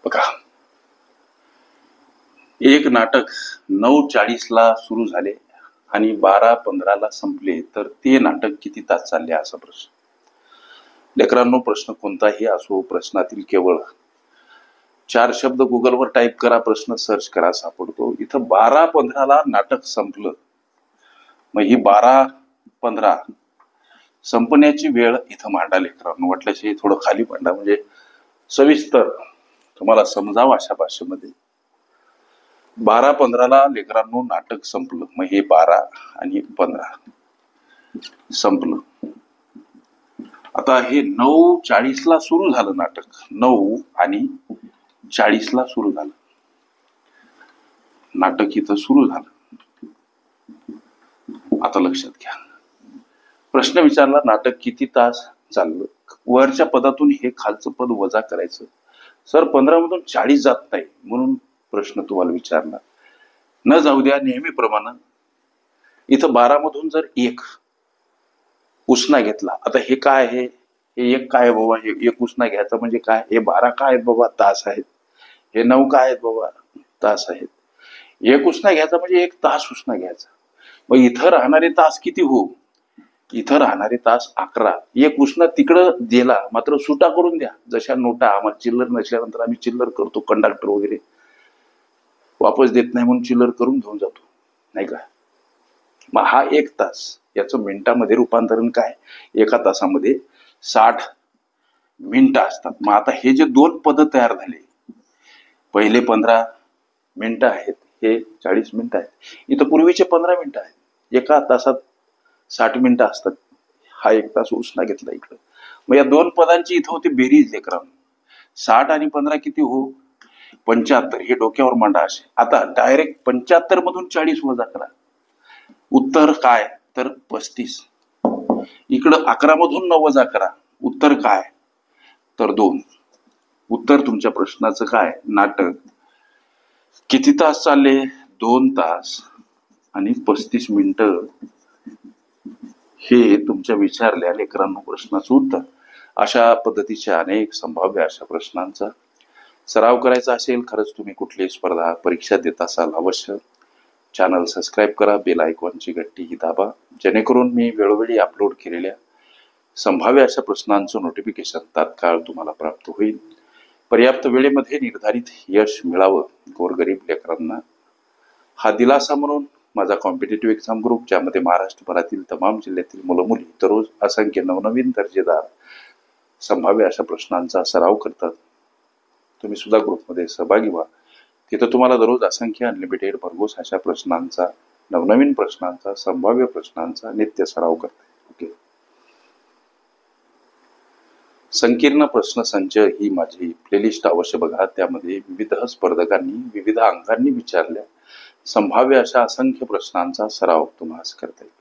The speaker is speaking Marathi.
बघा, एक नाटक 9:40ला सुरू झाले आणि 12:15ला संपले, तर ते नाटक किती तास चालले असा प्रश्न. लेकरांनो, प्रश्न कोणताही असो, प्रश्नातील केवळ 4 शब्द गुगलवर टाईप करा, प्रश्न सर्च करा, सापडतो. इथं 12:15ला नाटक संपलं. मग ही 12:15 संपण्याची वेळ इथं मांडा लेकरांनो. वाटल्याशी थोडं खाली मांडा, म्हणजे सविस्तर तुम्हाला समजावं अशा भाषेमध्ये. 12:15ला लेकरांनो नाटक संपलं. मग हे 12 आणि 15 संपलं. आता हे 9:40ला सुरू झालं नाटक. 9:40ला सुरू झालं नाटक, इथं सुरू झालं. आता लक्षात घ्या, प्रश्न विचारला नाटक किती तास चाललं. वरच्या पदातून हे खालचं पद वजा करायचं. सर 15 मधून 40 जात नाही म्हणून प्रश्न तुम्हाला विचारला. न जाऊ द्या, नेहमीप्रमाणे इथं 12 मधून जर 1 उसना घेतला. आता हे काय आहे, हे 1 काय बाबा, हे 1 उसना घ्यायचा म्हणजे काय, हे 12 काय आहेत बाबा, तास आहेत. हे 9 काय आहेत बाबा, तास आहेत. 1 उसना घ्यायचा म्हणजे 1 तास उसना घ्यायचा. मग इथं राहणारे तास किती हो, इथं राहणारे तास 11. 1 उसना तिकडं दिला, मात्र सुटा करून द्या. जशा नोटा, आम्हाला चिल्लर नसल्यानंतर आम्ही चिल्लर करतो, कंडक्टर वगैरे वापस देत नाही म्हणून चिल्लर करून घेऊन जातो, नाही का. मग हा 1 तास, याचं मिनिटामध्ये रूपांतरण काय, एका तासामध्ये 60 मिनिटं असतात. मग आता हे जे 2 पद तयार झाले, पहिले 15 मिनिटं आहेत, हे 40 मिनिटं आहेत. इथं पूर्वीचे 15 मिनिटं आहेत. एका तासात 60 मिनिटं असतात. हा 1 तास उसना घेतला इकडं. मग या 2 पदांची इथं होती बेरीज लेकरांनो. 60 आणि 15 किती हो, 75. हे डोक्यावर मांडा असे. आता डायरेक्ट 75 मधून 40 वजा करा. उत्तर काय, तर 35. इकडं 11 मधून 9 वजा करा. उत्तर काय, तर 2. उत्तर तुमच्या प्रश्नाचं काय, नाटक किती तास चालले, 2 तास आणि 35 मिनिटं. हे तुमच्या विचारल्या लेकरांनो प्रश्नाचं उत्तर. अशा पद्धतीच्या अनेक संभाव्य अशा प्रश्नांचा सराव करायचा असेल, खरंच तुम्ही कुठलीही स्पर्धा परीक्षा देत असाल, अवश्य चॅनल सबस्क्राईब करा, बेल आयकॉनची घंटी ही दाबा, जेणेकरून मी वेळोवेळी अपलोड केलेल्या संभाव्य अशा प्रश्नांचं नोटिफिकेशन तात्काळ तुम्हाला प्राप्त होईल. पर्याप्त वेळेमध्ये निर्धारित यश मिळावं गोरगरीब लेकरांना, हा दिलासा म्हणून माझा कॉम्पिटेटिव्ह एक्झाम ग्रुप, ज्यामध्ये महाराष्ट्रभरातील तमाम जिल्ह्यातील मुलं मुली दररोज असंख्य नवनवीन दर्जेदार संभाव्य अशा प्रश्नांचा सराव करतात. तुम्ही सुद्धा ग्रुपमध्ये सहभागी व्हा. तिथं तुम्हाला दररोज असंख्य अनलिमिटेड भरघोस अशा प्रश्नांचा, नवनवीन प्रश्नांचा, संभाव्य प्रश्नांचा नित्य सराव करते. ओके. संकीर्ण प्रश्न संच ही माझी प्लेलिस्ट अवश्य बघा. त्यामध्ये विविध स्पर्धकांनी विविध अंकांनी विचारल्या संभाव्य अशा असंख्य प्रश्नांचा सराव तुम्हाला करता येईल.